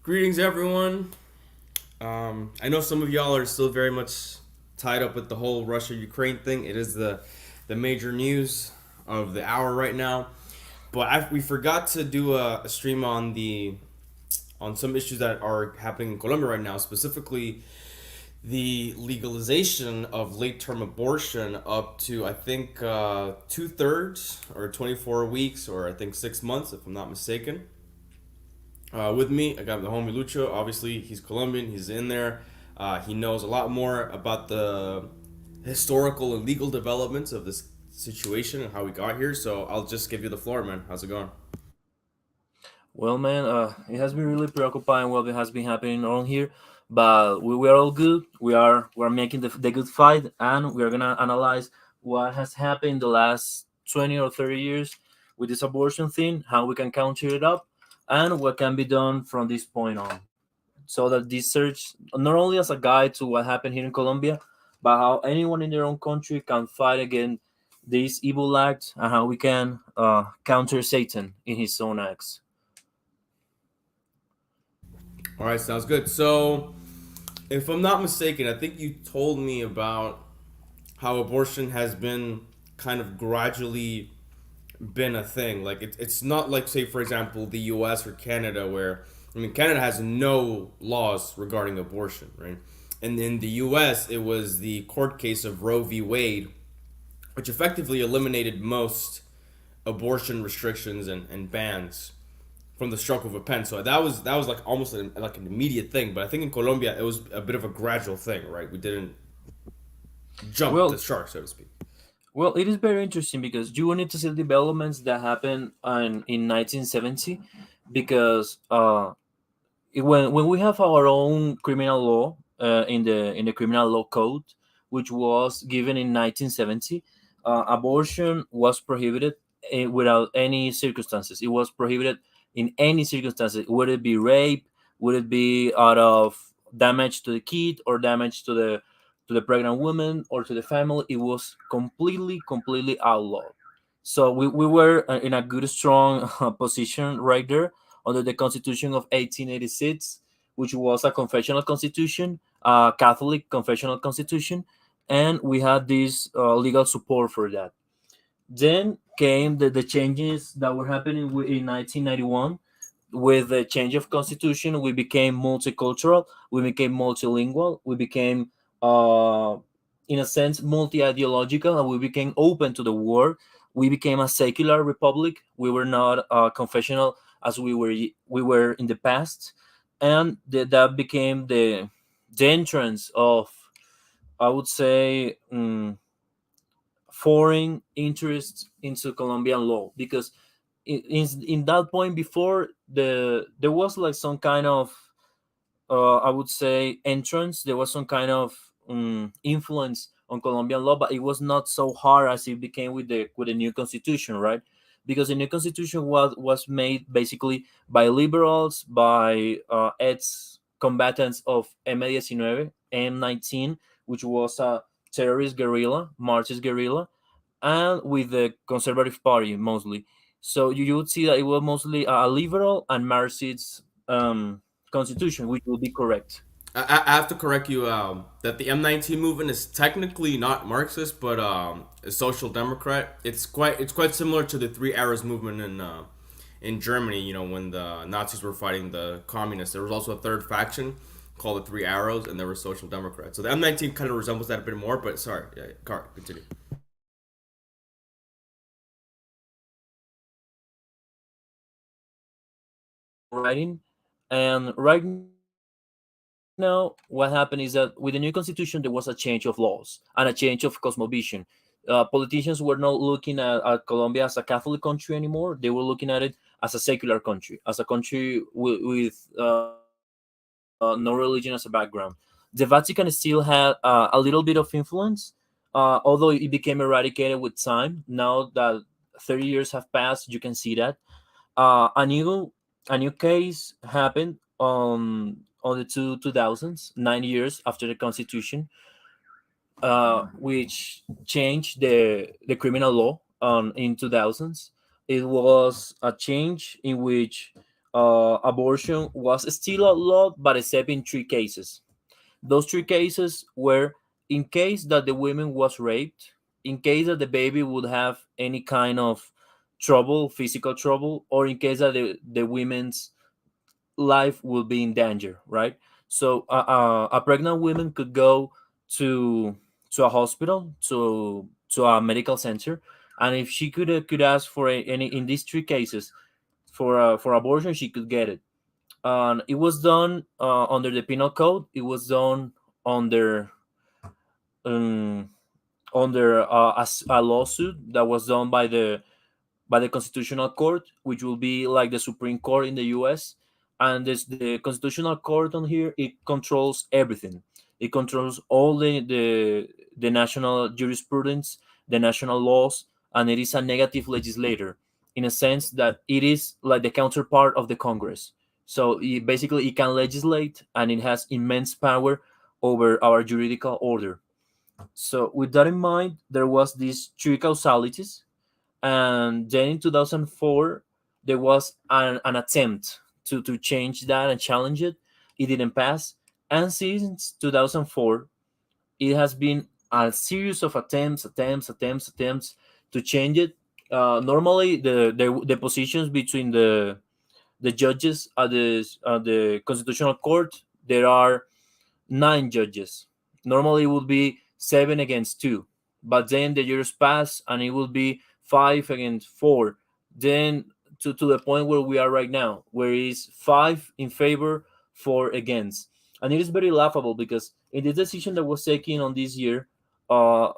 Greetings, everyone. I know some of y'all are still very much tied up with the whole Russia-Ukraine thing. It is the major news of the hour right now. But we forgot to do a stream on some issues that are happening in Colombia right now, specifically the legalization of late-term abortion up to I think 2/3 or 24 weeks or I think 6 months, if I'm not mistaken. With me, I got the homie Lucho. Obviously, he's Colombian. He's in there. He knows a lot more about the historical and legal developments of this situation and how we got here. So I'll just give you the floor, man. How's it going? Well, man, it has been really preoccupying what has been happening on here, but we are all good. We are making the good fight, and we are gonna analyze what has happened the last 20 or 30 years with this abortion thing, how we can counter it up, and what can be done from this point on, so that this search not only as a guide to what happened here in Colombia, but how anyone in their own country can fight against this evil act, and how we can counter Satan in his own acts. All right, sounds good. So, if I'm not mistaken, I think you told me about how abortion has been kind of gradually been a thing. Like it's not like, say, for example, the U.S. or Canada, where I mean Canada has no laws regarding abortion, right? And in the U.S. it was the court case of Roe v. Wade, which effectively eliminated most abortion restrictions and bans from the stroke of a pen. So that was like almost like an immediate thing. But I think in Colombia it was a bit of a gradual thing, right? We didn't jump the Well, shark, so to speak. Well, it is very interesting because you will need to see developments that happened in 1970, because when we have our own criminal law in the criminal law code, which was given in 1970, abortion was prohibited without any circumstances. It was prohibited in any circumstances. Would it be rape? Would it be out of damage to the kid or damage to the pregnant woman or to the family? It was completely outlawed. So we were in a good strong position right there under the Constitution of 1886, which was a confessional constitution, a Catholic confessional constitution, and we had this legal support for that. Then came the changes that were happening in 1991. With the change of constitution, we became multicultural, we became multilingual, we became, uh, in a sense, multi-ideological, and we became open to the world. We became a secular republic. We were not confessional as we were in the past, and that became the entrance of, I would say, foreign interests into Colombian law, because in that point before there was like some kind of, I would say, entrance. There was some kind of influence on Colombian law, but it was not so hard as it became with the new constitution, right? Because the new constitution was made basically by liberals, by ex combatants of M19, which was a terrorist guerrilla, Marxist guerrilla, and with the Conservative Party mostly. So you would see that it was mostly a liberal and Marxist constitution, which would be correct. I have to correct you that the M19 movement is technically not Marxist, but a social democrat. It's quite similar to the Three Arrows movement in Germany. You know, when the Nazis were fighting the communists, there was also a third faction called the Three Arrows, and there were social democrats. So the M19 kind of resembles that a bit more. But sorry, yeah, Car, continue. Writing, and right now what happened is that with the new constitution there was a change of laws and a change of cosmovision. Politicians were not looking at Colombia as a Catholic country anymore. They were looking at it as a secular country, as a country with no religion as a background. The Vatican still had a little bit of influence, although it became eradicated with time. Now that 30 years have passed, you can see that. A new case happened on the 2000s, 9 years after the constitution, which changed the criminal law in 2000s. It was a change in which abortion was still outlawed, but except in three cases. Those three cases were in case that the woman was raped, in case that the baby would have any kind of trouble, physical trouble, or in case that the women's life will be in danger, right? So a pregnant woman could go to a hospital, to a medical center, and if she could ask for any in these three cases for abortion, she could get it. And it was done under the penal code. It was done under um, under a lawsuit that was done by the Constitutional Court, which will be like the Supreme Court in the U.S. And this, the Constitutional Court on here, it controls everything. It controls all the national jurisprudence, the national laws, and it is a negative legislator in a sense that it is like the counterpart of the Congress. So basically, it can legislate and it has immense power over our juridical order. So with that in mind, there was these three causalities, and then in 2004 there was an attempt to change that and challenge it. It didn't pass, and since 2004 it has been a series of attempts to change it. Normally the positions between the judges at the Constitutional Court, there are nine judges. Normally, it would be seven against two, but then the years pass and it will be five against four. Then to the point where we are right now, where it's five in favor, four against, and it is very laughable because in the decision that was taken on this year, uh,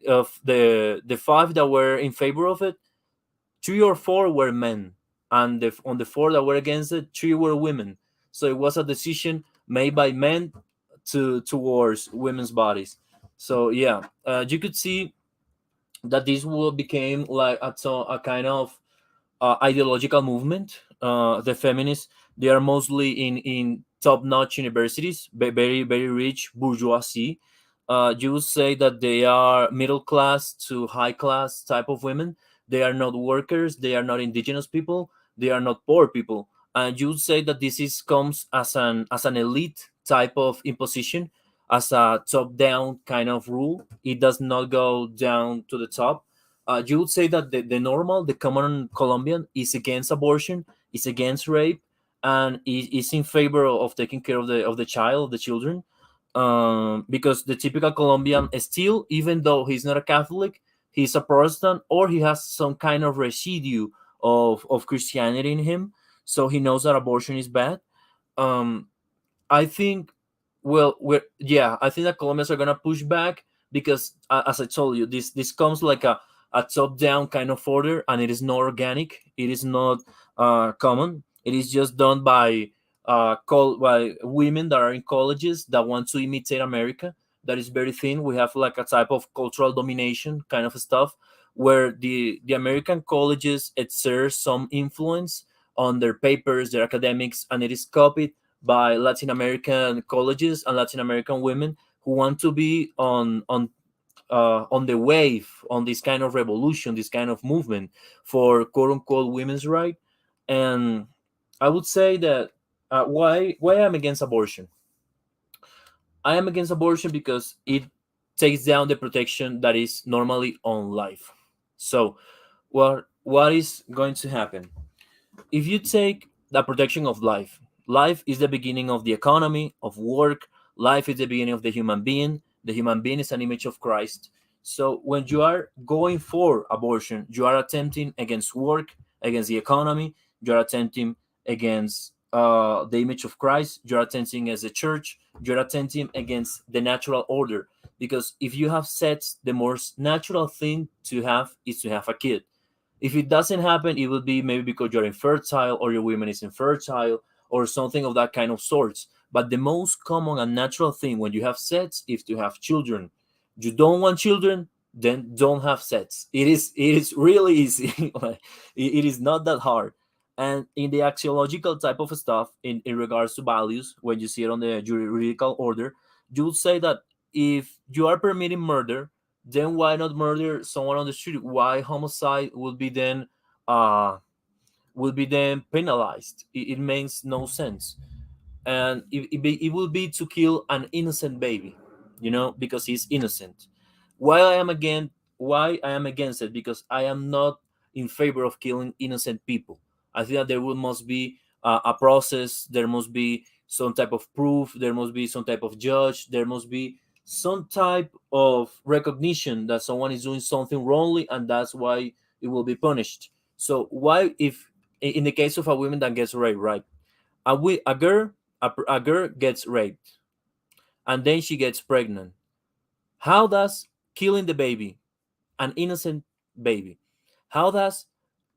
of the five that were in favor of it, three or four were men, and on the four that were against it, three were women. So it was a decision made by men towards women's bodies. So yeah, you could see that this will became like a kind of ideological movement. The feminists, they are mostly in top-notch universities, very rich bourgeoisie. You would say that they are middle class to high class type of women. They are not workers. They are not indigenous people. They are not poor people. And you would say that this is comes as an elite type of imposition, as a top-down kind of rule. It does not go down to the top. You would say that the normal, the common Colombian is against abortion, is against rape, and is in favor of taking care of the child, of the children. Because the typical Colombian still, even though he's not a Catholic, he's a Protestant or he has some kind of residue of Christianity in him. So he knows that abortion is bad. Um, I think, well, I think that Colombians are gonna push back because, as I told you, this comes like a top down kind of order, and it is not organic. It is not common. It is just done by women that are in colleges that want to imitate America. That is very thin. We have like a type of cultural domination kind of stuff, where the American colleges exert some influence on their papers, their academics, and it is copied by Latin American colleges and Latin American women who want to be on the wave, on this kind of revolution, this kind of movement for quote unquote women's right. And I would say that why I'm against abortion. I am against abortion because it takes down the protection that is normally on life. So what is going to happen? If you take the protection of life, life is the beginning of the economy, of work, life is the beginning of the human being. The human being is an image of Christ. So when you are going for abortion, you are attempting against work, against the economy, you are attempting against the image of Christ, you're attempting against the church, you're attempting against the natural order. Because if you have sex, the most natural thing to have is to have a kid. If it doesn't happen, it will be maybe because you're infertile or your woman is infertile or something of that kind of sorts. But the most common and natural thing when you have sex is to have children. You don't want children, then don't have sex. It is really easy. Like, it is not that hard. And in the axiological type of stuff, in regards to values, when you see it on the juridical order, you would say that if you are permitting murder, then why not murder someone on the street? Why homicide would be then uh will be then penalized. It makes no sense. And it will be to kill an innocent baby, because he's innocent. Why I am again? Why I am against it? Because I am not in favor of killing innocent people. I think that there will must be a process. There must be some type of proof. There must be some type of judge. There must be some type of recognition that someone is doing something wrongly, and that's why it will be punished. So why, if in the case of a woman that gets raped, right? A girl, a girl gets raped, and then she gets pregnant. How does killing the baby, an innocent baby, how does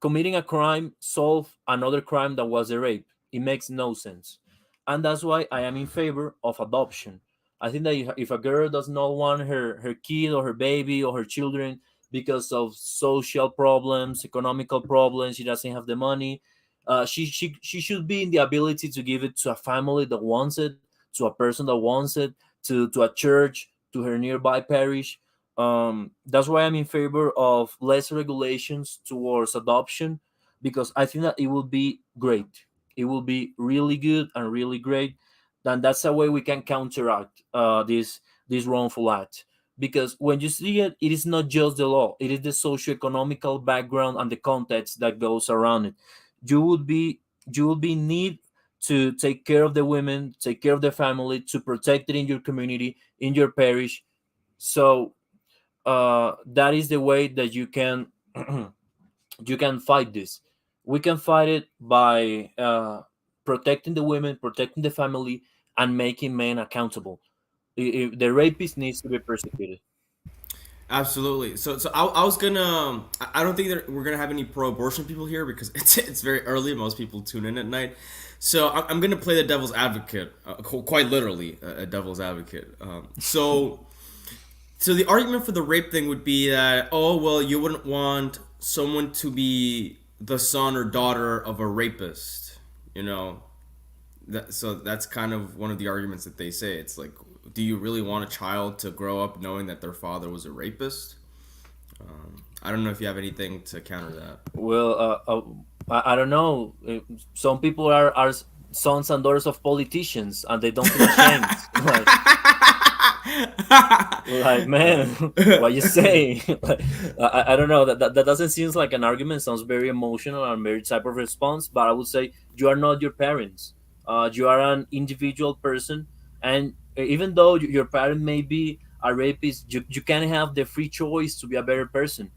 committing a crime solve another crime that was a rape? It makes no sense. And that's why I am in favor of adoption. I think that if a girl does not want her kid or her baby or her children because of social problems, economical problems, she doesn't have the money, she should be in the ability to give it to a family that wants it, to a person that wants it, to a church, to her nearby parish. That's why I'm in favor of less regulations towards adoption, because I think that it will be great. It will be really good and really great. Then that's a way we can counteract this wrongful act. Because when you see it, it is not just the law; it is the socio-economical background and the context that goes around it. You would be you will be need to take care of the women, take care of the family, to protect it in your community, in your parish. So that is the way that you can you can fight this. We can fight it by protecting the women, protecting the family, and making men accountable. If the rapist needs to be persecuted. Absolutely. So I was gonna. I don't think that we're gonna have any pro-abortion people here because it's very early. Most people tune in at night. So I'm gonna play the devil's advocate, quite literally a devil's advocate. So the argument for the rape thing would be that, oh well, you wouldn't want someone to be the son or daughter of a rapist, you know. So that's kind of one of the arguments that they say. It's like, do you really want a child to grow up knowing that their father was a rapist? I don't know if you have anything to counter that. Well, I don't know. Some people are sons and daughters of politicians, and they don't feel ashamed. Like, man, what you say? Like, I don't know. That doesn't seem like an argument. Sounds very emotional and very type of response. But I would say you are not your parents. You are an individual person, and even though your parent may be a rapist, you can have the free choice to be a better person.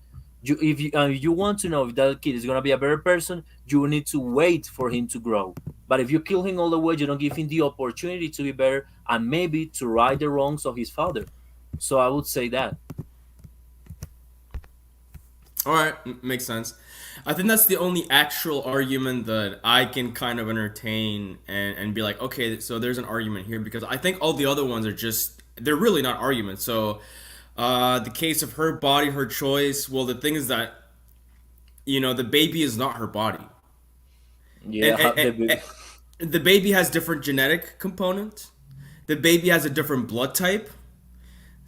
If you want to know if that kid is gonna be a better person, you need to wait for him to grow. But if you kill him all the way, you don't give him the opportunity to be better and maybe to right the wrongs of his father. So I would say that. All right, makes sense. I think that's the only actual argument that I can kind of entertain and be like, okay, so there's an argument here because I think all the other ones are just they're really not arguments. So, the case of her body, her choice. Well, the thing is that the baby is not her body, and, Yeah, and, and, and the baby has different genetic components. The baby has a different blood type.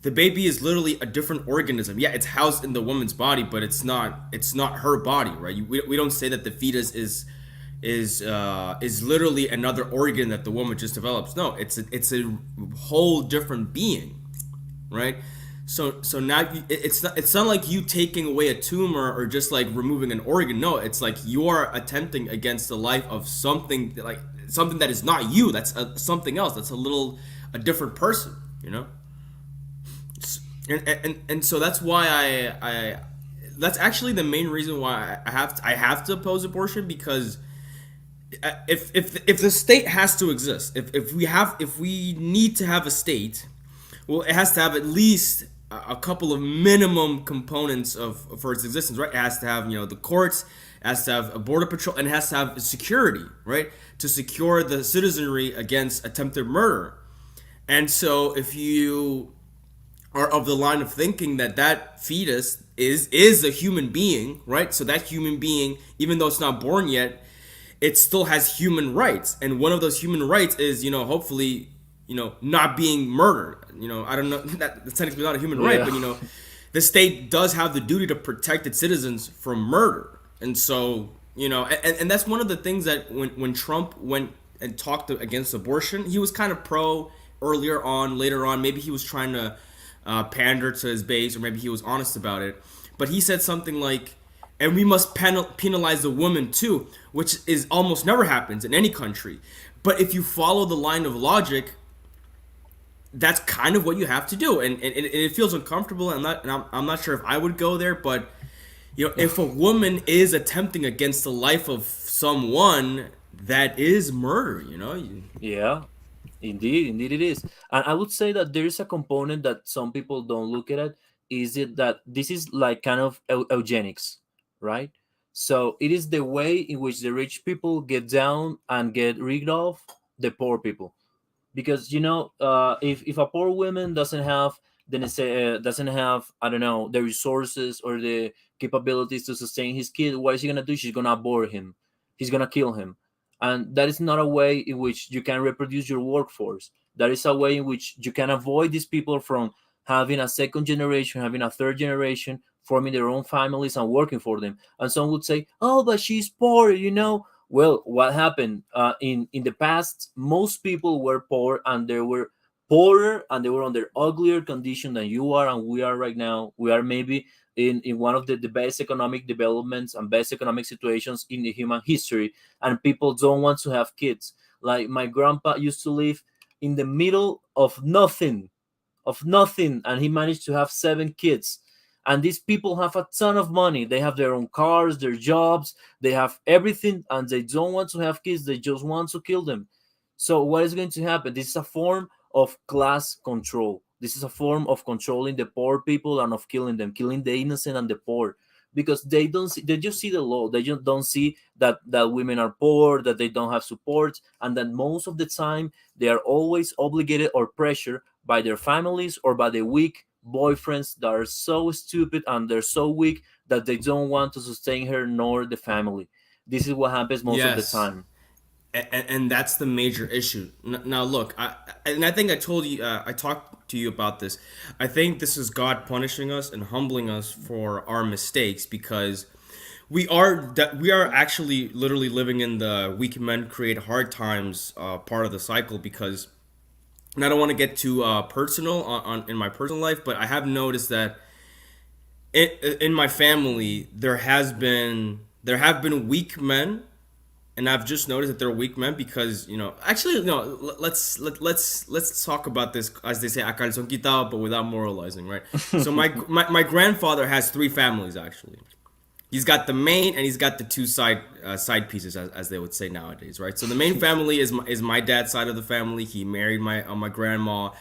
The baby is literally a different organism. Yeah, it's housed in the woman's body, but it's not her body, right? We don't say that the fetus is literally another organ that the woman just develops. No, it's a whole different being, right? So now it's not like you taking away a tumor or just like removing an organ. No, it's like you are attempting against the life of something that is not you. That's something else. That's a different person, you know. And so that's why I that's actually the main reason why I have to oppose abortion because if the state has to exist, if we need to have a state, well, it has to have at least a couple of minimum components of for its existence, right? It has to have the courts, it has to have a border patrol, and it has to have security, right, to secure the citizenry against attempted murder. And so if you are of the line of thinking that fetus is a human being, right? So that human being, even though it's not born yet, it still has human rights, and one of those human rights is hopefully not being murdered. I don't know that's technically not a human right, but the state does have the duty to protect its citizens from murder, and so You know, and that's one of the things that when Trump went and talked against abortion, he was kind of pro earlier on. Later on, maybe he was trying to pander to his base, or maybe he was honest about it. But he said something like, "And we must penalize the woman too," which is almost never happens in any country. But if you follow the line of logic, that's kind of what you have to do, and it feels uncomfortable. I'm not sure if I would go there, but you know, if a woman is attempting against the life of someone, that is murder. You know, Yeah, indeed, indeed it is. And I would say that there is a component that some people don't look at it. Is it that this is like kind of eugenics, right? So it is the way in which the rich people get down and get rid of the poor people, because if a poor woman doesn't have doesn't have, I don't know, the resources or the capabilities to sustain his kid, what is she gonna do? She's gonna abort him. He's gonna kill him. And that is not a way in which you can reproduce your workforce. That is a way in which you can avoid these people from having a second generation, having a third generation, forming their own families and working for them. And some would say, oh, but she's poor, well, what happened in the past? Most people were poor, and they were poorer, and they were under uglier condition than you are and we are right now. We are maybe in one of the best economic developments and best economic situations in the human history, and people don't want to have kids. Like my grandpa used to live in the middle of nothing, and he managed to have 7 kids. And these people have a ton of money. They have their own cars, their jobs, they have everything, and they don't want to have kids. They just want to kill them. So what is going to happen? This is a form of class control. This is a form of controlling the poor people and of killing them, killing the innocent and the poor, because they don't see, they just see the law. They just don't see that women are poor, that they don't have support, and that most of the time they are always obligated or pressured by their families or by the weak boyfriends that are so stupid and they're so weak that they don't want to sustain her nor the family. This is what happens most of the yes, time. and that's the major issue. Now, look, I think I told you, I talked to you about this. I think this is God punishing us and humbling us for our mistakes, because we are actually literally living in the weak men create hard times part of the cycle. Because, and I don't want to get too personal on in my personal life, but I have noticed that in my family there have been weak men, and I've just noticed that they're weak men because, actually, no. Let's talk about this, as they say, a calzón quitado, but without moralizing, right? So my grandfather has 3 families, actually. He's got the main, and he's got the 2 side pieces, as they would say nowadays, right? So the main family is my dad's side of the family. He married my grandma.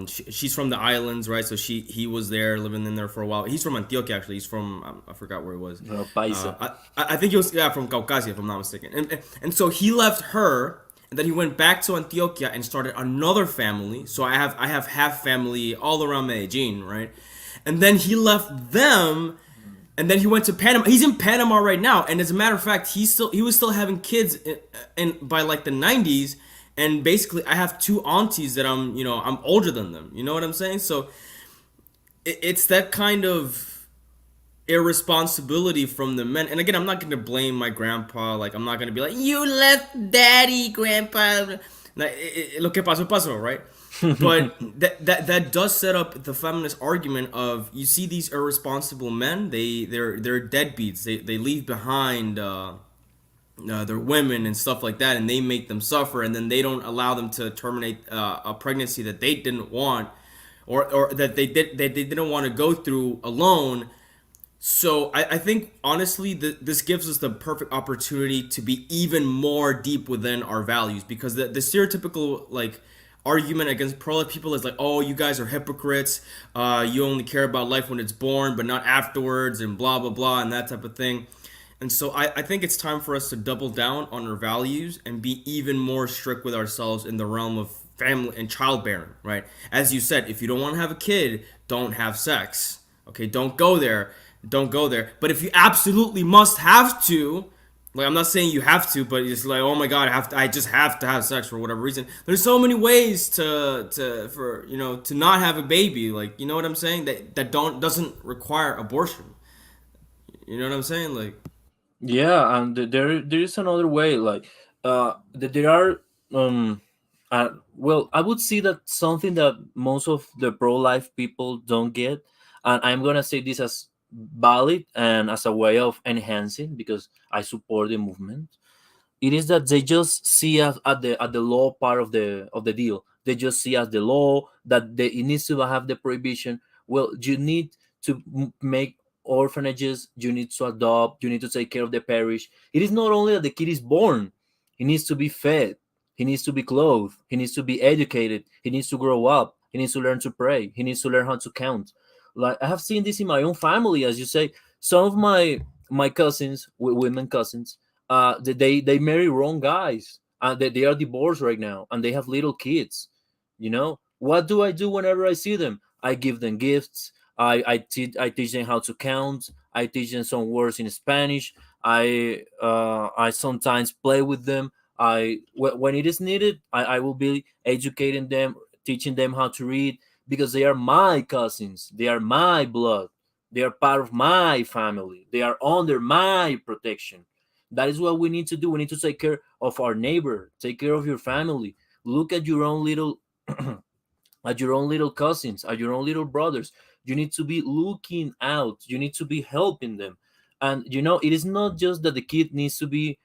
She's from the islands, right? So he was there, living in there for a while. He's from Antioquia, actually. He's from, I forgot where it was. Paisa. I think he was, yeah, from Caucasia, if I'm not mistaken. And so he left her, and then he went back to Antioquia and started another family. So I have half family all around Medellin, right? And then he left them, and then he went to Panama. He's in Panama right now, and as a matter of fact, he was still having kids by like the 90s. And basically, I have 2 aunties that I'm older than them. You know what I'm saying? So it's that kind of irresponsibility from the men. And again, I'm not going to blame my grandpa. Like, I'm not going to be like, you left daddy, grandpa. Lo que pasó, pasó, right? But that does set up the feminist argument of, you see these irresponsible men, they're deadbeats. They leave behind their women and stuff like that, and they make them suffer, and then they don't allow them to terminate a pregnancy that they didn't want, or that they didn't want to go through alone. So I think, honestly, this gives us the perfect opportunity to be even more deep within our values, because the stereotypical, like, argument against pro-life people is like, oh, you guys are hypocrites, you only care about life when it's born but not afterwards, and blah blah blah, and that type of thing. And so I think it's time for us to double down on our values and be even more strict with ourselves in the realm of family and childbearing, right? As you said, if you don't want to have a kid, don't have sex. Okay, don't go there. Don't go there. But if you absolutely must have to, like, I'm not saying you have to, but it's like, oh my god, I just have to have sex for whatever reason. There's so many ways to not have a baby, like, you know what I'm saying? That doesn't require abortion. You know what I'm saying? Like, Yeah, and there is another way. Like, there are well, I would see that something that most of the pro life people don't get, and I'm gonna say this as valid and as a way of enhancing because I support the movement. It is that they just see us at the law part of the deal. They just see as the law that it needs to have the prohibition. Well, you need to make orphanages. You need to adopt. You need to take care of the parish. It is not only that the kid is born; he needs to be fed. He needs to be clothed. He needs to be educated. He needs to grow up. He needs to learn to pray. He needs to learn how to count. Like I have seen this in my own family, as you say. Some of my cousins, women cousins, they marry wrong guys, and they are divorced right now, and they have little kids. What do I do whenever I see them? I give them gifts. I teach them how to count. I teach them some words in Spanish. I sometimes play with them. When it is needed, I will be educating them, teaching them how to read, because they are my cousins. They are my blood. They are part of my family. They are under my protection. That is what we need to do. We need to take care of our neighbor, take care of your family. Look at your own little at your own little cousins, at your own little brothers. You need to be looking out. You need to be helping them. And it is not just that the kid needs to be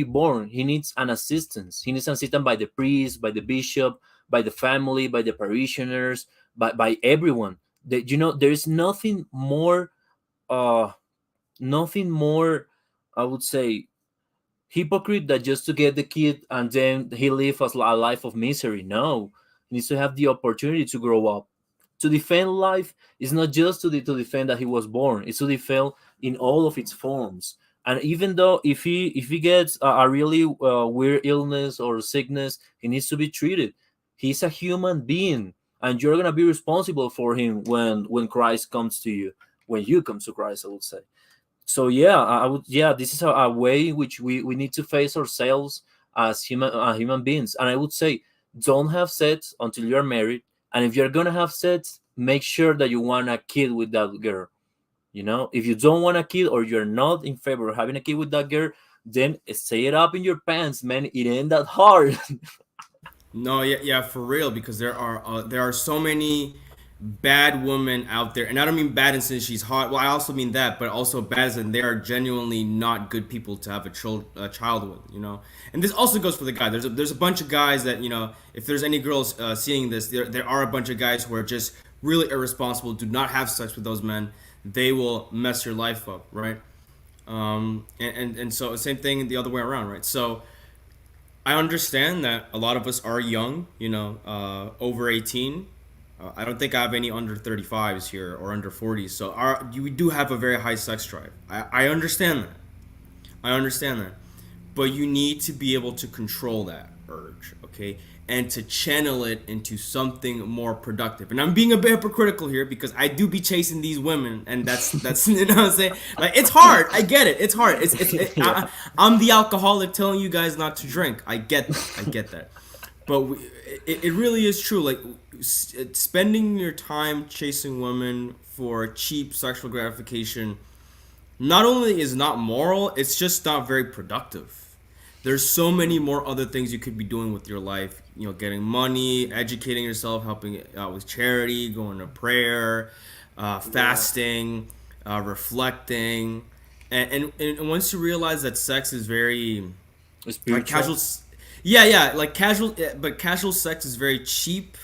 born. He needs an assistance. He needs an assistance by the priest, by the bishop, by the family, by the parishioners, by everyone. There is nothing more, I would say, hypocrite that just to get the kid and then he live as a life of misery. No, he needs to have the opportunity to grow up. To defend life is not just to defend that he was born. It's to defend in all of its forms. And even though if he gets a really weird illness or sickness, he needs to be treated. He's a human being, and you're gonna be responsible for him when Christ comes to you. When you come to Christ, I would say. So yeah, I would, yeah, this is a way in which we need to face ourselves as human beings. And I would say, don't have sex until you're married, and if you're gonna have sex, make sure that you want a kid with that girl. If you don't want a kid, or you're not in favor of having a kid with that girl, then say it up in your pants, man. It ain't that hard. No, yeah, yeah, for real. Because there are so many bad women out there, and I don't mean bad in since she's hot. Well, I also mean that, but also bad as in they are genuinely not good people to have a child with. And this also goes for the guy. There's a bunch of guys that if there's any girls seeing this, there are a bunch of guys who are just really irresponsible. Do not have sex with those men. They will mess your life up, right? And so same thing the other way around, right? So I understand that a lot of us are young, over 18. I don't think I have any under 35s here or under 40s. So we do have a very high sex drive. I understand that. I understand that. But you need to be able to control that urge, okay? And to channel it into something more productive. And I'm being a bit hypocritical here because I do be chasing these women, and that's you know what I'm saying. Like, it's hard. I get it. It's hard. Yeah. I'm the alcoholic telling you guys not to drink. I get that. I get that. But it really is true. Like, spending your time chasing women for cheap sexual gratification not only is not moral, it's just not very productive. There's so many more other things you could be doing with your life. Getting money, educating yourself, helping out with charity, going to prayer, Yeah. fasting, reflecting, and once you realize that sex is very like casual, Spiritual. yeah, yeah, like casual, but casual sex is very cheap.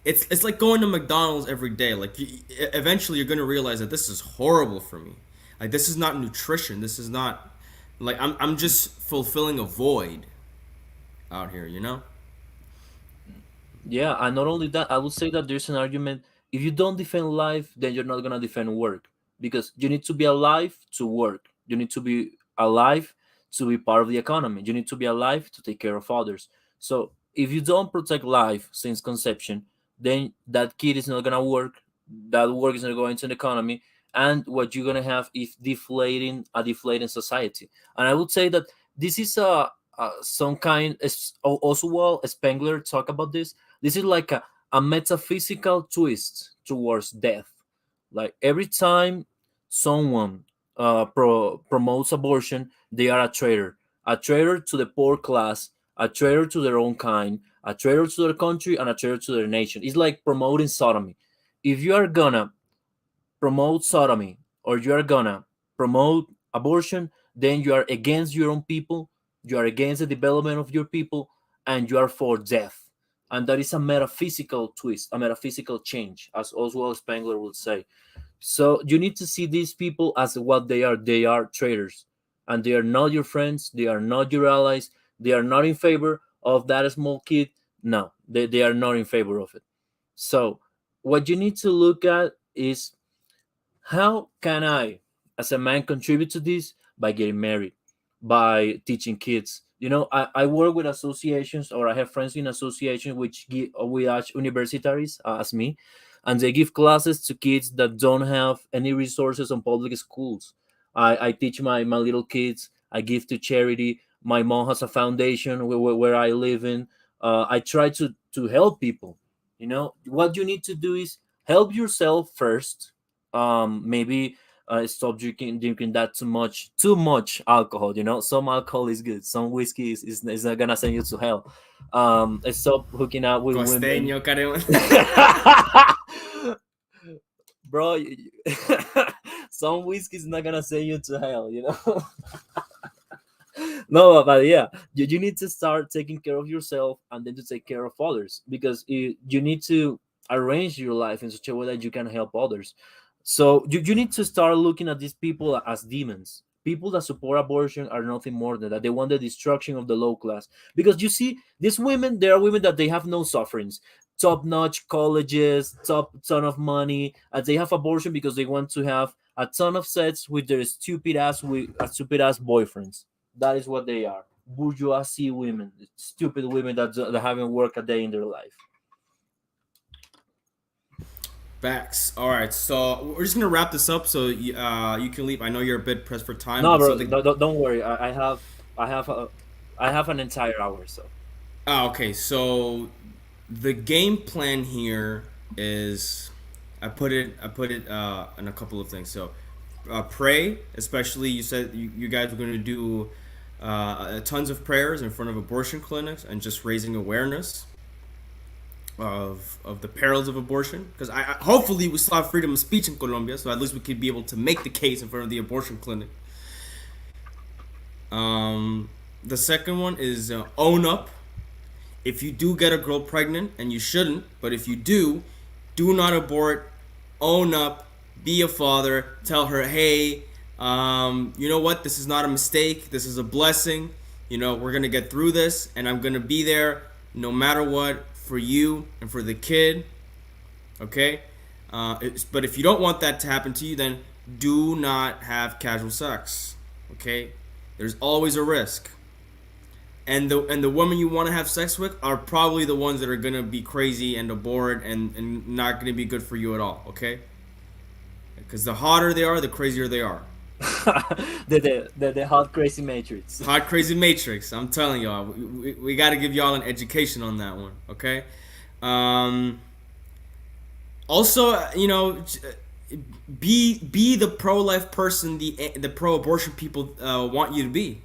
It's like going to McDonald's every day. Like, eventually you're gonna realize that this is horrible for me. Like, this is not nutrition. This is not, like, I'm just fulfilling a void out here. Yeah, and not only that, I would say that there's an argument. If you don't defend life, then you're not gonna defend work, because you need to be alive to work. You need to be alive to be part of the economy. You need to be alive to take care of others. So if you don't protect life since conception, then that kid is not gonna work. That work is not going to the economy, and what you're gonna have is a deflating society. And I would say that this is some kind. Oswald Spengler talk about this. This is like a metaphysical twist towards death. Like every time someone promotes abortion, they are a traitor to the poor class, a traitor to their own kind, a traitor to their country, and a traitor to their nation. It's like promoting sodomy. If you are gonna promote sodomy or you are gonna promote abortion, then you are against your own people, you are against the development of your people, and you are for death. And that is a metaphysical twist, a metaphysical change, as Oswald Spengler would say. So you need to see these people as what they are. They are traitors, and they are not your friends. They are not your allies. They are not in favor of that small kid. No, they are not in favor of it. So what you need to look at is, how can I, as a man, contribute to this? By getting married, by teaching kids. I work with associations, or I have friends in associations which give we are universitaries, as me, and they give classes to kids that don't have any resources on public schools. I teach my little kids. I give to charity. My mom has a foundation where I live in. I try to help people. What you need to do is help yourself first. Maybe stop drinking that too much alcohol. Some alcohol is good, some whiskey is not gonna send you to hell. Stop hooking up with women. Costeño, caramba. Bro, some whiskey is not gonna send you to hell. No, but yeah, you need to start taking care of yourself and then to take care of others, because you need to arrange your life in such a way that you can help others. So you need to start looking at these people as demons. People that support abortion are nothing more than that. They want the destruction of the low class, because you see, these women, there are women that they have no sufferings, top-notch colleges, top ton of money, and they have abortion because they want to have a ton of sex with their stupid ass boyfriends. That is what they are. Bourgeoisie women, stupid women that haven't worked a day in their life. Facts. All right, so we're just gonna wrap this up so you can leave. I know you're a bit pressed for time, No, but so bro, the don't worry. I have an entire hour. So okay. So the game plan here is I put it in a couple of things. So pray, especially you said you guys were gonna do tons of prayers in front of abortion clinics and just raising awareness of the perils of abortion, because I hopefully we still have freedom of speech in Colombia, so at least we could be able to make the case in front of the abortion clinic. The second one is own up. If you do get a girl pregnant, and you shouldn't, but if you do not abort. Own up. Be a father. Tell her, hey, you know what? This is not a mistake. This is a blessing. We're gonna get through this, and I'm gonna be there no matter what for you and for the kid. Okay. But if you don't want that to happen to you, then do not have casual sex. Okay. There's always a risk. And the women you want to have sex with are probably the ones that are gonna be crazy and abort and not gonna be good for you at all. Okay. Because the hotter they are, the crazier they are. the hot crazy matrix. Hot crazy matrix. I'm telling y'all, we got to give y'all an education on that one. Okay. Um. Also, be the pro life person the pro abortion people want you to be,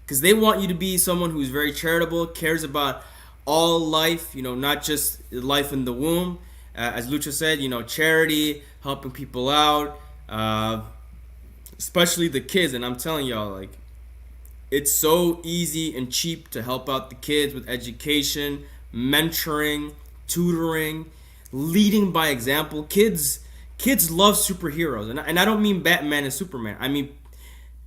because they want you to be someone who's very charitable, cares about all life. Not just life in the womb. As Lucho said, charity, helping people out. Especially the kids. And I'm telling y'all, like, it's so easy and cheap to help out the kids with education, mentoring, tutoring, leading by example. Kids love superheroes, and I don't mean Batman and Superman. I mean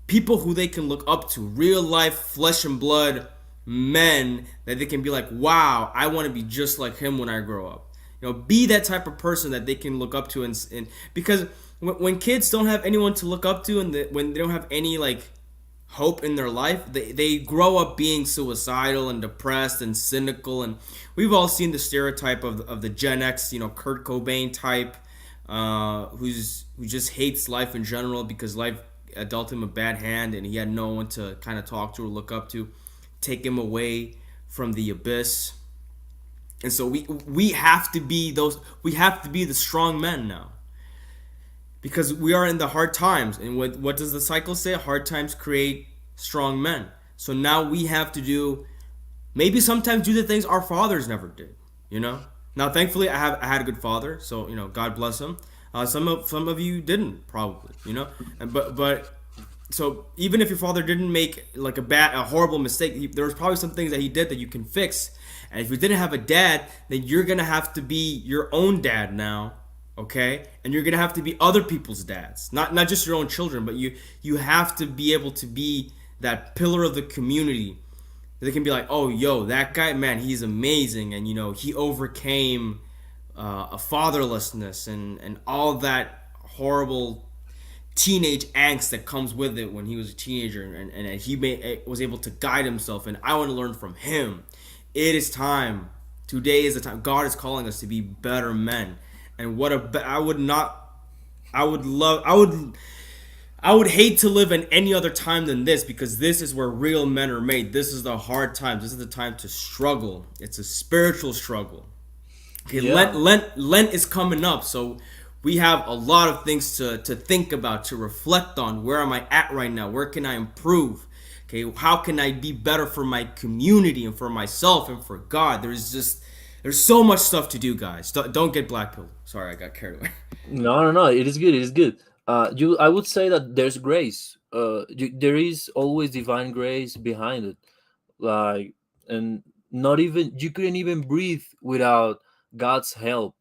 people who they can look up to, real life flesh and blood men that they can be like, wow, I want to be just like him when I grow up. Be that type of person that they can look up to, and because when kids don't have anyone to look up to, and when they don't have any like hope in their life, they grow up being suicidal and depressed and cynical. And we've all seen the stereotype of the Gen X, Kurt Cobain type, who just hates life in general because life dealt him a bad hand and he had no one to kind of talk to or look up to, take him away from the abyss. And so we have to be the strong men now. because we are in the hard times. And what does the cycle say? Hard times create strong men. So now we have to do, maybe sometimes do the things our fathers never did. You know. Now, thankfully, I had a good father, so God bless him. Some of you didn't probably, but so even if your father didn't make like a horrible mistake, there was probably some things that he did that you can fix. And if you didn't have a dad, then you're gonna have to be your own dad now, okay? And you're gonna have to be other people's dads, not just your own children, but you have to be able to be that pillar of the community. They can be like, oh, yo, that guy, man, he's amazing, and he overcame a fatherlessness and all that horrible teenage angst that comes with it when he was a teenager, and was able to guide himself, and I want to learn from him. It is time. Today is the time. God is calling us to be better men. And I would hate to live in any other time than this, because this is where real men are made. This is the hard times. This is the time to struggle. It's a spiritual struggle. Okay, Yeah. Lent is coming up, so we have a lot of things to think about, to reflect on. Where am I at right now? Where can I improve? Okay, how can I be better for my community and for myself and for God? There's so much stuff to do, guys. Don't get black pilled. Sorry, I got carried away. No, no, no. It is good. It is good. I would say that there's grace. There is always divine grace behind it. Like, and not even you couldn't even breathe without God's help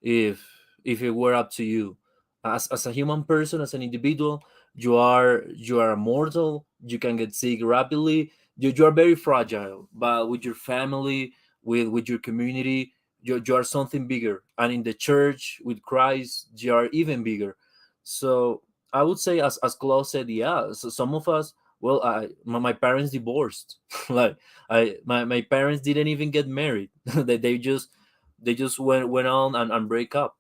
if it were up to you. As a human person, as an individual, you are immortal. You can get sick rapidly. You are very fragile, but with your family, with your community, you are something bigger. And in the church with Christ, you are even bigger. So I would say, as Claude said, yeah. So some of us, well, my parents divorced. Like, my parents didn't even get married. They just went on and break up.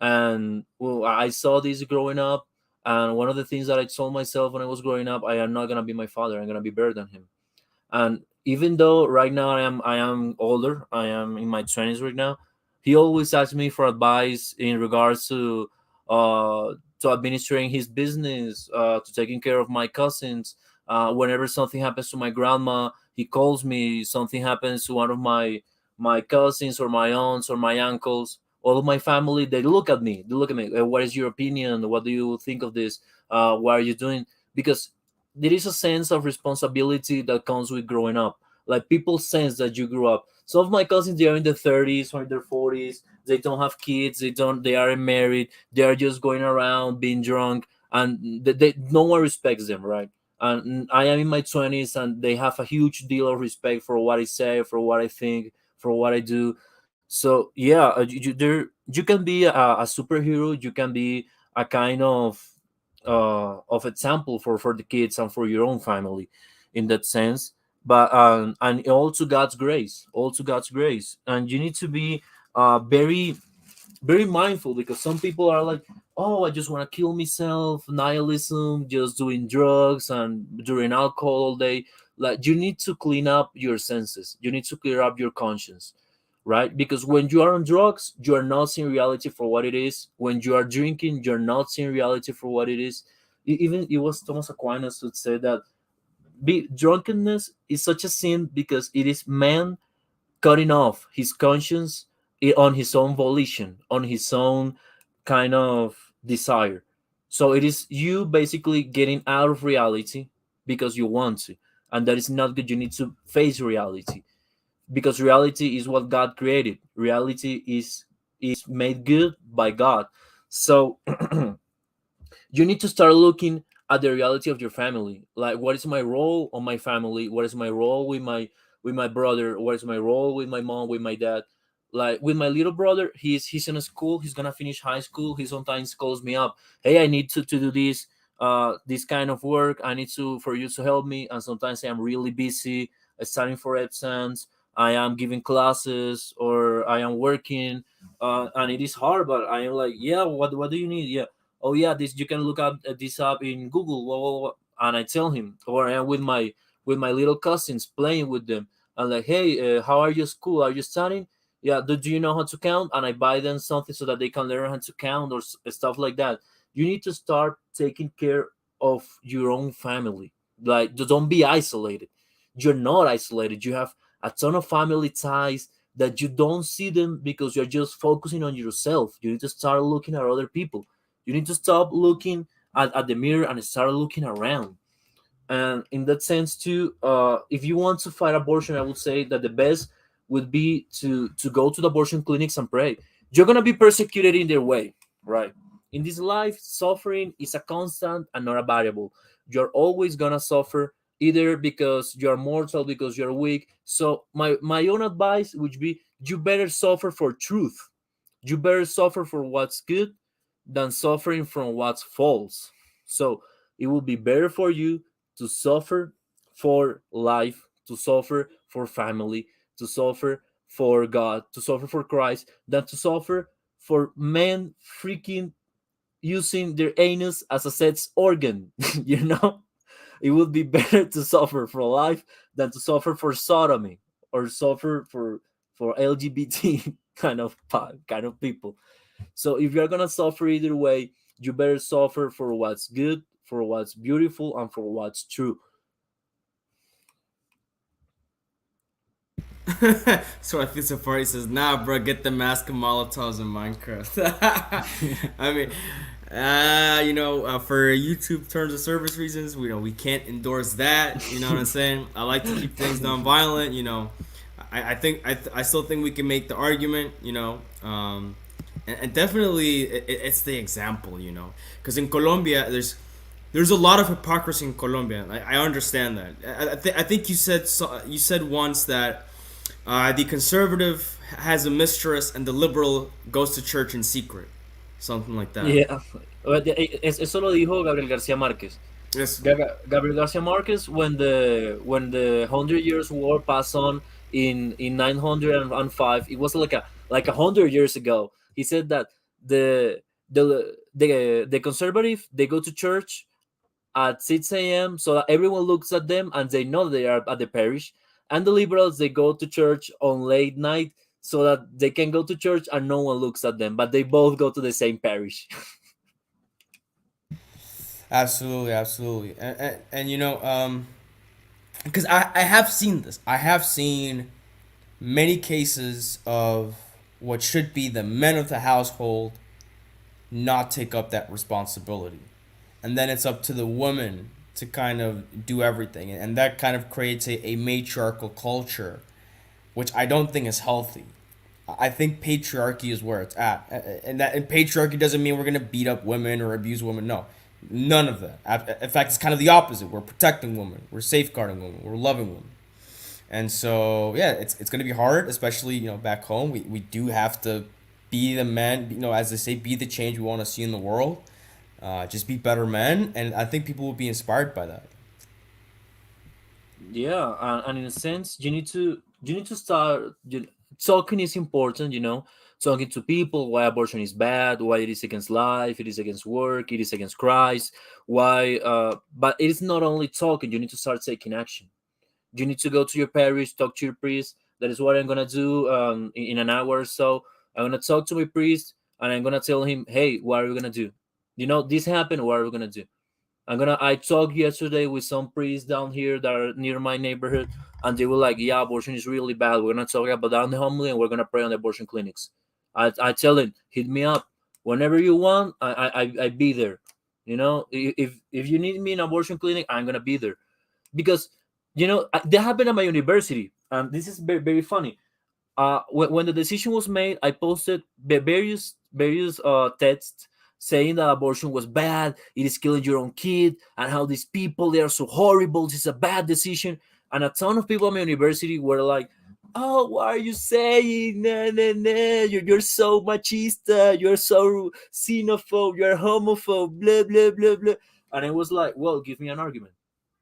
And well, I saw this growing up, and one of the things that I told myself when I was growing up, I am not gonna be my father. I'm gonna be better than him. And even though right now I am older, I am in my 20s right now, he always asks me for advice in regards to administering his business, to taking care of my cousins. Whenever something happens to my grandma, he calls me. Something happens to one of my cousins or my aunts or my uncles, all of my family, they look at me. They look at me. What is your opinion? What do you think of this? What are you doing? Because there is a sense of responsibility that comes with growing up. Like, people sense that you grew up. Some of my cousins, they are in their 30s or in their 40s. They don't have kids. They aren't married. They are just going around being drunk, and no one respects them, right? And I am in my 20s, and they have a huge deal of respect for what I say, for what I think, for what I do. So yeah, you can be a superhero. You can be a kind of example for the kids and for your own family, in that sense. But and all to God's grace, all to God's grace. And you need to be very very mindful, because some people are like, oh, I just want to kill myself, nihilism, just doing drugs and doing alcohol all day. Like, you need to clean up your senses, you need to clear up your conscience, right? Because when you are on drugs, you are not seeing reality for what it is. When you are drinking, you're not seeing reality for what it is. Even it was Thomas Aquinas who said that drunkenness is such a sin because it is man cutting off his conscience, on his own volition, on his own kind of desire. So it is you basically getting out of reality because you want to, and that is not good. You need to face reality, because reality is what God created. Reality is made good by God. So you need to start looking at the reality of your family. Like, what is my role on my family? What is my role with my brother? What is my role with my mom, with my dad? Like, with my little brother, he's in a school. He's gonna finish high school. He sometimes calls me up. Hey, I need to do this kind of work. I need to for you to help me. And sometimes I am really busy, studying for exams. I am giving classes, or I am working, and it is hard. But I am like, yeah, what do you need? Yeah, oh yeah, this you can look up this up in Google, blah, blah, blah. And I tell him. Or I am with my little cousins, playing with them. I'm like, hey, how are you at school? Are you studying? Yeah, do you know how to count? And I buy them something so that they can learn how to count or stuff like that. You need to start taking care of your own family. Like, don't be isolated. You're not isolated. You have a ton of family ties that you don't see them because you're just focusing on yourself. You need to start looking at other people. You need to stop looking at the mirror and start looking around. And in that sense too, if you want to fight abortion, I would say that the best would be to go to the abortion clinics and pray. You're gonna be persecuted in their way, right? In this life, suffering is a constant and not a variable. You're always gonna suffer, either because you're mortal, because you're weak. So my own advice would be, you better suffer for truth. You better suffer for what's good than suffering from what's false. So it will be better for you to suffer for life, to suffer for family, to suffer for God, to suffer for Christ, than to suffer for men freaking using their anus as a sex organ. You know, it would be better to suffer for life than to suffer for sodomy or suffer for LGBT kind of people. So if you're gonna suffer either way, you better suffer for what's good, for what's beautiful, and for what's true. So I think Safari says, "Nah, bro, get the mask of Molotovs in Minecraft." I mean, for YouTube terms of service reasons, we can't endorse that. You know what I'm saying? I like to keep things non-violent. I still think we can make the argument. And definitely it's the example. Because in Colombia, there's a lot of hypocrisy in Colombia. I understand that. I think you said once that the conservative has a mistress and the liberal goes to church in secret, something like that. Yeah. Eso lo dijo Gabriel García Márquez. Yes. Gabriel Garcia Marquez, when the Hundred Years War passed on in 905, it was like 100 years ago. He said that the conservative, they go to church at 6 a.m. so that everyone looks at them and they know they are at the parish, and the liberals, they go to church on late night so that they can go to church and no one looks at them, but they both go to the same parish. Absolutely, absolutely, because I have seen this. I have seen many cases of what should be the men of the household not take up that responsibility. And then it's up to the woman to kind of do everything. And that kind of creates a matriarchal culture, which I don't think is healthy. I think patriarchy is where it's at. And patriarchy doesn't mean we're going to beat up women or abuse women. No, none of that. In fact, it's kind of the opposite. We're protecting women, we're safeguarding women, we're loving women. And so, yeah, it's going to be hard, especially, back home. We do have to be the men, as they say, be the change we want to see in the world. Just be better men. And I think people will be inspired by that. Yeah, and in a sense, you need to start. Talking is important, talking to people why abortion is bad, why it is against life, it is against work, it is against Christ, why. But it is not only talking. You need to start taking action. You need to go to your parish, talk to your priest. That is what I'm gonna do in an hour or so. I'm gonna talk to my priest and I'm gonna tell him, hey, what are we gonna do? This happened. What are we gonna do? I talked yesterday with some priests down here that are near my neighborhood, and they were like, "Yeah, abortion is really bad. We're gonna talk about that in the homily, and we're gonna pray on the abortion clinics." I tell them, hit me up whenever you want. I be there. If you need me in abortion clinic, I'm gonna be there, because that happened at my university, and this is very very funny. When the decision was made, I posted various texts saying that abortion was bad, it is killing your own kid, and how these people, they are so horrible. This is a bad decision, and a ton of people at my university were like, "Oh, what are you saying? Nah, nah, nah. You're so machista. You're so xenophobe. You're homophobe. Blah blah blah blah." And I was like, "Well, give me an argument.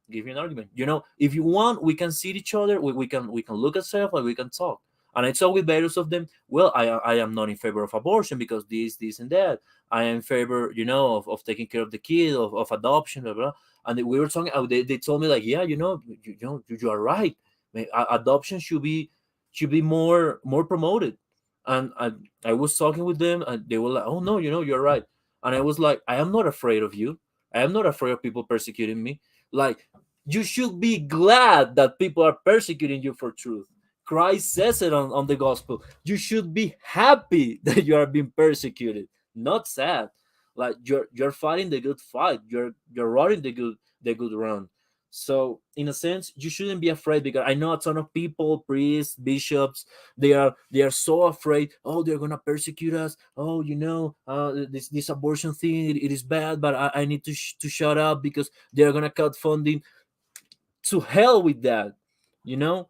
Give me an argument. If you want, we can see each other. We can look at stuff and we can talk." And I talk with various of them. Well, I am not in favor of abortion because this and that. I am in favor, of taking care of the kid, of adoption, blah, blah. And we were talking. They told me like, yeah, you are right. Adoption should be more promoted. And I was talking with them, and they were like, "Oh no, you're right." And I was like, "I am not afraid of you. I am not afraid of people persecuting me. Like, you should be glad that people are persecuting you for truth. Christ says it on the gospel. You should be happy that you are being persecuted, not sad. Like, you're fighting the good fight. You're running the good run. So in a sense, you shouldn't be afraid, because I know a ton of people, priests, bishops, they are so afraid. Oh, they're gonna persecute us. Oh, this abortion thing, it is bad, but I need to shut up because they're gonna cut funding. To hell with that. you know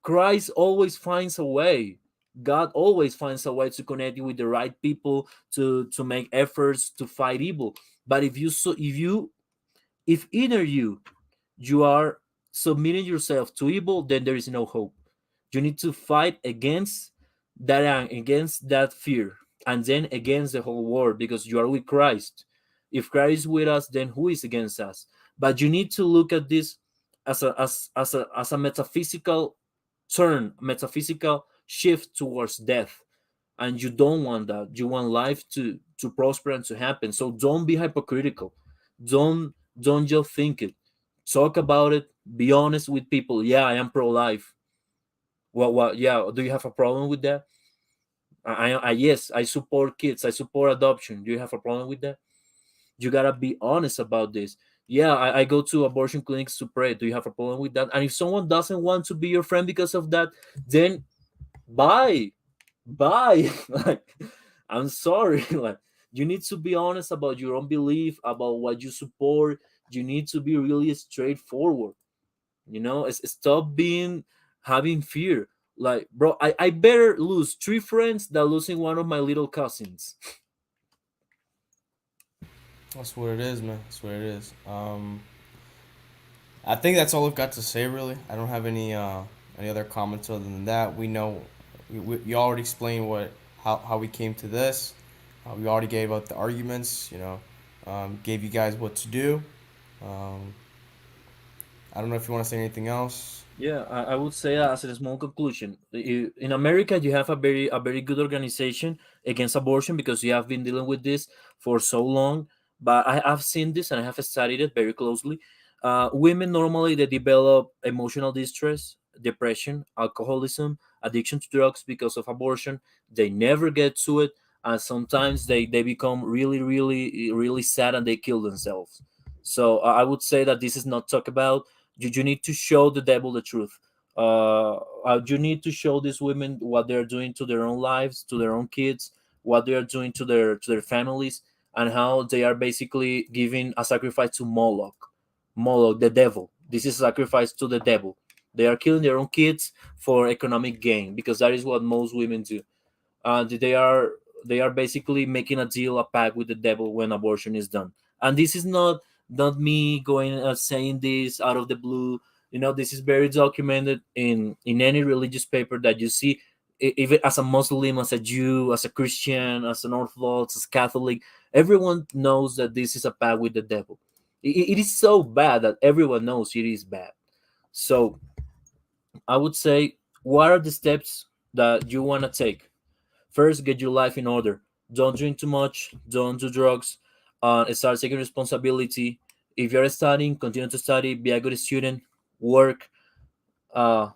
Christ always finds a way. God always finds a way to connect you with the right people, to make efforts to fight evil. But if either you are submitting yourself to evil, then there is no hope. You need to fight against that fear, and then against the whole world, because you are with Christ. If Christ is with us, then who is against us? But you need to look at this as a metaphysical shift towards death. And you don't want that. You want life to prosper and to happen. So don't be hypocritical. Don't just think it. Talk about it. Be honest with people. Yeah, I am pro-life. What? Yeah. Do you have a problem with that? Yes, I support kids. I support adoption. Do you have a problem with that? You gotta be honest about this. Yeah, I go to abortion clinics to pray. Do you have a problem with that? And if someone doesn't want to be your friend because of that, then bye, bye. Like, I'm sorry. Like, you need to be honest about your own belief, about what you support. You need to be really straightforward. Stop being having fear. Like, bro, I better lose three friends than losing one of my little cousins. That's what it is, man. That's what it is. I think that's all I've got to say, really. I don't have any other comments other than that. We know you already explained how we came to this. We already gave out the arguments. Gave you guys what to do. Um, I don't know if you want to say anything else. Yeah, I would say, as a small conclusion, in America you have a very good organization against abortion, because you have been dealing with this for so long. But I've seen this and I have studied it very closely. Women normally they develop emotional distress, depression, alcoholism, addiction to drugs because of abortion. They never get to it, and sometimes they become really, really, really sad and they kill themselves. So I would say that this is not talked about. You need to show the devil the truth. You need to show these women what they're doing to their own lives, to their own kids, what they are doing to their families, and how they are basically giving a sacrifice to Moloch, the devil. This is sacrifice to the devil. They are killing their own kids for economic gain, because that is what most women do. They are basically making a deal, a pact with the devil when abortion is done. And this is not me going saying this out of the blue. This is very documented in any religious paper that you see. Even as a Muslim, as a Jew, as a Christian, as an Orthodox, as Catholic, everyone knows that this is a pact with the devil. It is so bad that everyone knows it is bad. So I would say, what are the steps that you want to take? First, get your life in order. Don't drink too much. Don't do drugs. Start taking responsibility. If you're studying, continue to study. Be a good student. Work. Uh,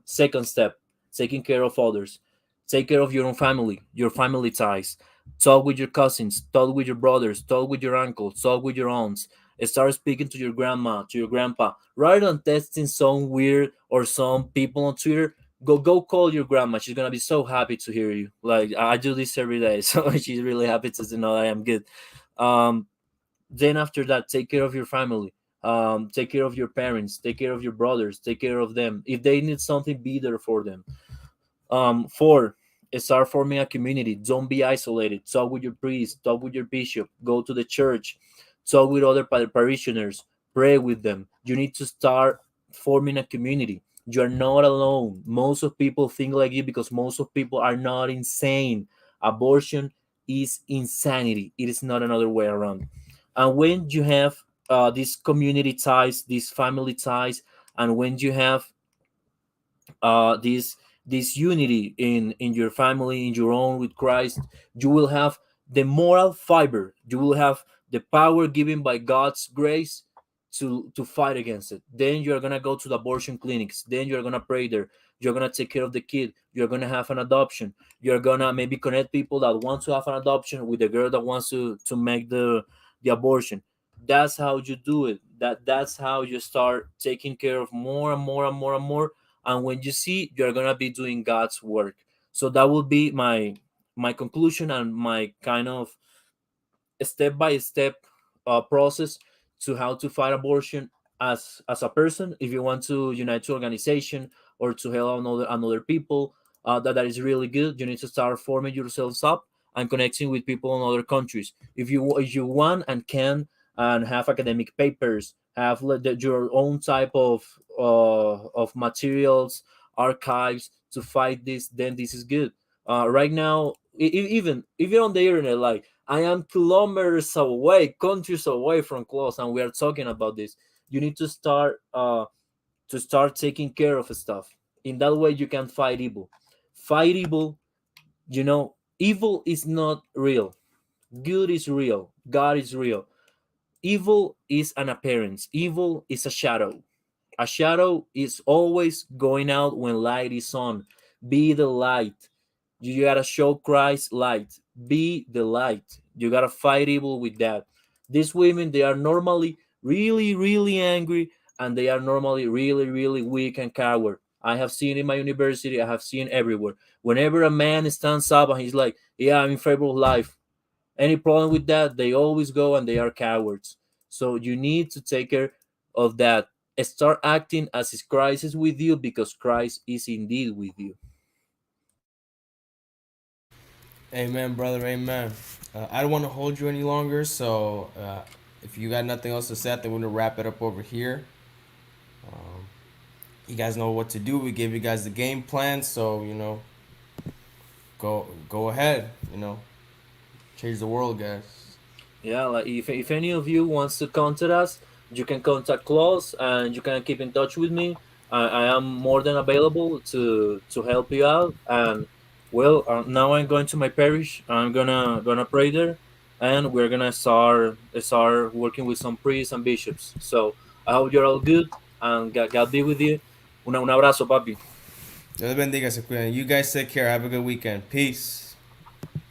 Second step, taking care of others. Take care of your own family, your family ties. Talk with your cousins, talk with your brothers, talk with your uncles, talk with your aunts. Start speaking to your grandma, to your grandpa. Rather than testing some weird or some people on Twitter, go call your grandma. She's gonna be so happy to hear you. Like, I do this every day, so she's really happy to know I am good. Um, then after that, take care of your family. Take care of your parents, take care of your brothers, take care of them. If they need something, be there for them. Four, start forming a community. Don't be isolated. Talk with your priest, talk with your bishop, go to the church, talk with other parishioners, pray with them. You need to start forming a community. You are not alone. Most of people think like you, because most of people are not insane. Abortion is insanity. It is not another way around. And when you have these community ties, these family ties, and when you have these this unity in your family, in your own with Christ, you will have the moral fiber, you will have the power given by God's grace to fight against it. Then you're gonna go to the abortion clinics, then you're gonna pray there, you're gonna take care of the kid, you're gonna have an adoption, you're gonna maybe connect people that want to have an adoption with the girl that wants to make the abortion. That's how you do it. That's how you start taking care of more and more and more and more. And when you see, you're gonna be doing God's work. So that will be my conclusion and my kind of step by step process to how to fight abortion as a person. If you want to unite to organization or to help another people, that is really good. You need to start forming yourselves up and connecting with people in other countries. If you want and can and have academic papers, have your own type of materials, archives to fight this, then this is good. Right now, even if you're on the internet, like I am kilometers away, countries away from close, and we are talking about this. You need to start taking care of stuff. In that way, you can fight evil. Fight evil. Evil is not real. Good is real. God is real. Evil is an appearance. Evil is a shadow. A shadow is always going out when light is on. Be the light. You gotta show Christ light. Be the light. You gotta fight evil with that. These women, they are normally really, really angry, and they are normally really, really weak and coward. I have seen in my university, I have seen everywhere. Whenever a man stands up and he's like, "Yeah, I'm in favor of life," any problem with that, they always go and they are cowards. So you need to take care of that. Start acting as if Christ is with you, because Christ is indeed with you. Amen, brother. Amen. I don't want to hold you any longer, so if you got nothing else to say, I think we're gonna wrap it up over here. Um, you guys know what to do. We gave you guys the game plan, so go ahead. Change the world, guys. Yeah, like if any of you wants to contact us, you can contact Klaus and you can keep in touch with me. I am more than available to help you out. And well, now I'm going to my parish. I'm gonna pray there, and we're gonna start working with some priests and bishops. So I hope you're all good, and God be with you. Un abrazo, papi. Dios les bendiga, se cuidan. You guys take care. Have a good weekend. Peace.